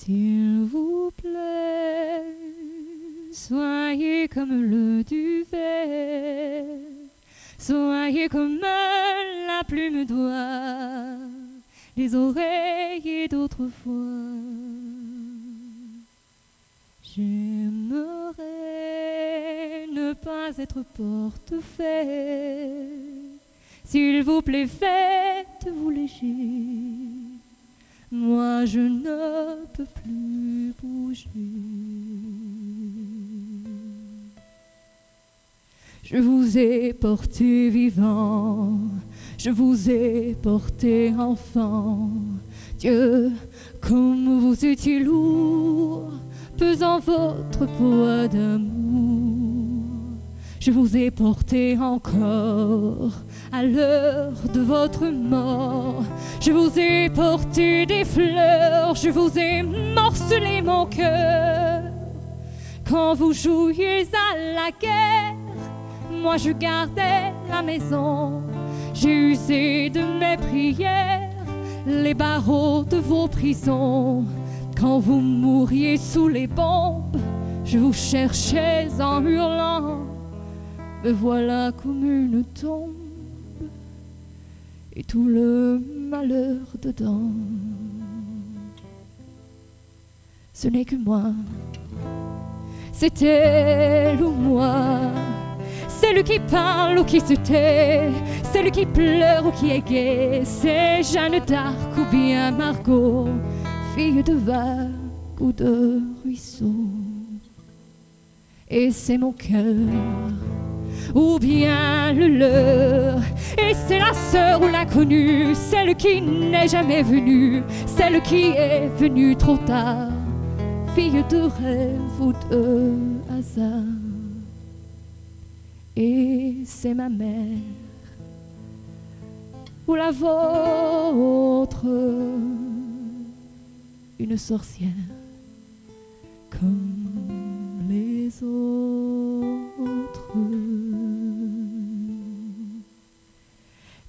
S'il vous plaît, soyez comme le duvet, soyez comme la plume d'oie, les oreillers d'autrefois. J'aimerais ne pas être portefaix. S'il vous plaît, faites-vous léger. Moi, je ne peux plus bouger. Je vous ai porté vivant, je vous ai porté enfant. Dieu, comme vous étiez lourd, pesant votre poids d'amour. Je vous ai porté encore à l'heure de votre mort. Je vous ai porté des fleurs, je vous ai morcelé mon cœur. Quand vous jouiez à la guerre, moi je gardais la maison. J'ai usé de mes prières les barreaux de vos prisons. Quand vous mouriez sous les bombes, je vous cherchais en hurlant. Me voilà comme une tombe et tout le malheur dedans. Ce n'est que moi, c'est elle ou moi, celle qui parle ou qui se tait, celle qui pleure ou qui est gaie. C'est Jeanne d'Arc ou bien Margot, fille de vague ou de ruisseau. Et c'est mon cœur ou bien le leur, et c'est la sœur ou l'inconnue, celle qui n'est jamais venue, celle qui est venue trop tard, fille de rêve ou de hasard. Et c'est ma mère ou la vôtre, une sorcière comme les autres.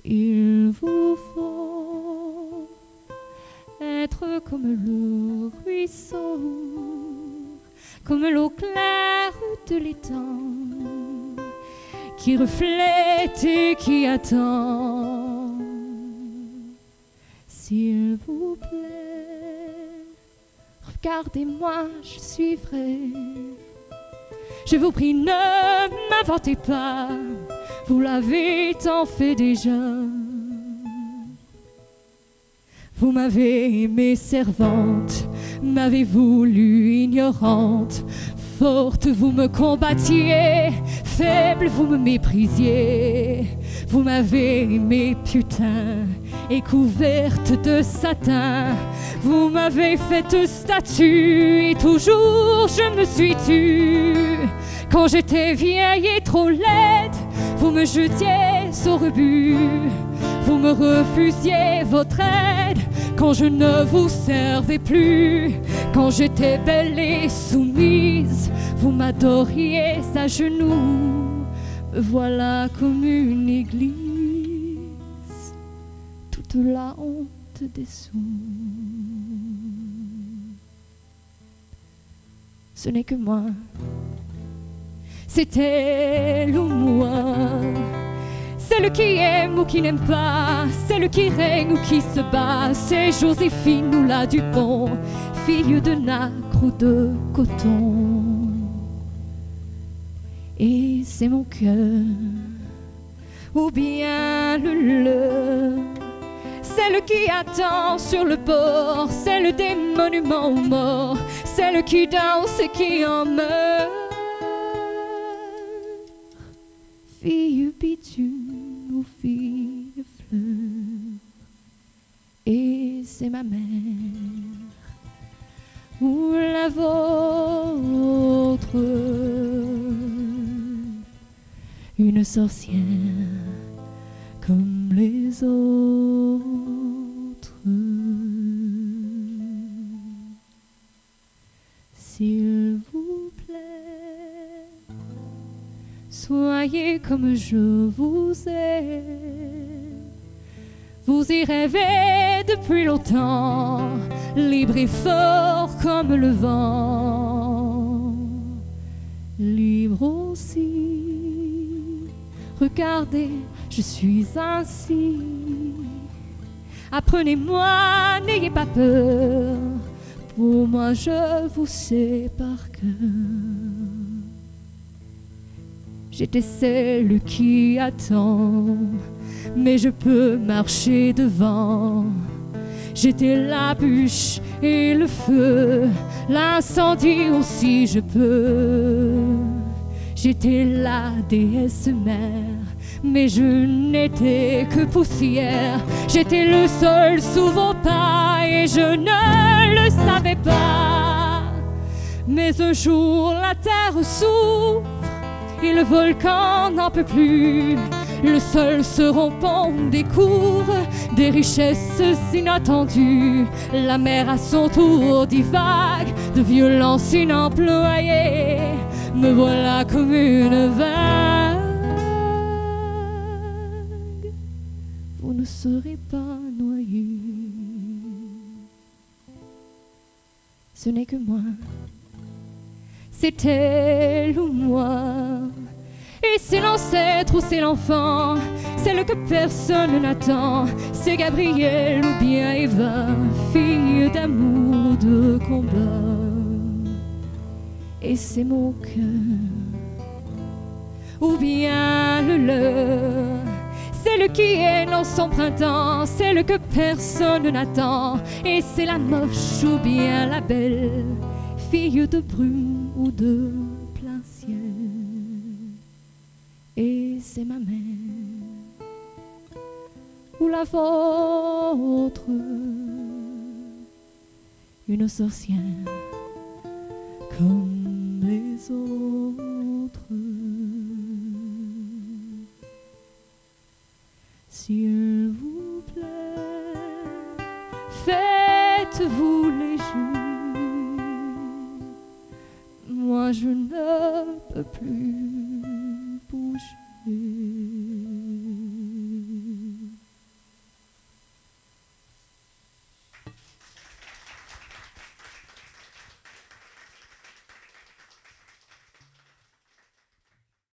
Il vous faut être comme le ruisseau, comme l'eau claire de l'étang, qui reflète et qui attend. S'il vous plaît, regardez-moi, je suivrai. Je vous prie, ne m'inventez pas, vous l'avez tant fait déjà. Vous m'avez aimée servante, m'avez voulu ignorante. Forte, vous me combattiez, faible, vous me méprisiez. Vous m'avez aimée putain et couverte de satin. Vous m'avez faite statue et toujours je me suis tue. Quand j'étais vieille et trop laide, vous me jetiez au rebut. Vous me refusiez votre aide quand je ne vous servais plus. Quand j'étais belle et soumise, vous m'adoriez à genoux. Me voilà comme une église, toute la honte des sous. Ce n'est que moi, c'est elle ou moi, celle qui aime ou qui n'aime pas, celle qui règne ou qui se bat. C'est Joséphine ou la Dupont, fille de nacre ou de coton. Et c'est mon cœur ou bien le leur, celle qui attend sur le bord, celle des monuments aux morts, celle qui danse et qui en meurt. Fille bitume ou fille fleur, et c'est ma mère ou la vôtre, une sorcière comme les autres. S'il vous plaît, soyez comme je vous ai. Vous y rêvez depuis longtemps, libre et fort comme le vent, libre aussi. Regardez, je suis ainsi. Apprenez-moi, n'ayez pas peur. Pour moi, je vous sais par cœur. J'étais celle qui attend, mais je peux marcher devant. J'étais la bûche et le feu, l'incendie aussi je peux. J'étais la déesse mère, mais je n'étais que poussière. J'étais le sol sous vos pas et je ne le savais pas. Mais un jour la terre s'ouvre et le volcan n'en peut plus. Le sol se rompt, on découvre des richesses inattendues. La mer à son tour divague de violence inemployée. Me voilà comme une vague. Vous ne serez pas noyé. Ce n'est que moi. C'est elle ou moi. Et c'est l'ancêtre ou c'est l'enfant, celle que personne n'attend. C'est Gabrielle ou bien Eva, fille d'amour, de combat. Et c'est mon cœur, ou bien le leur, celle qui est dans son printemps, celle que personne n'attend. Et c'est la moche ou bien la belle, fille de brume ou de plein ciel. Et c'est ma mère ou la vôtre, une sorcière comme les autres. S'il vous plaît, faites-vous léger. Moi je ne peux plus.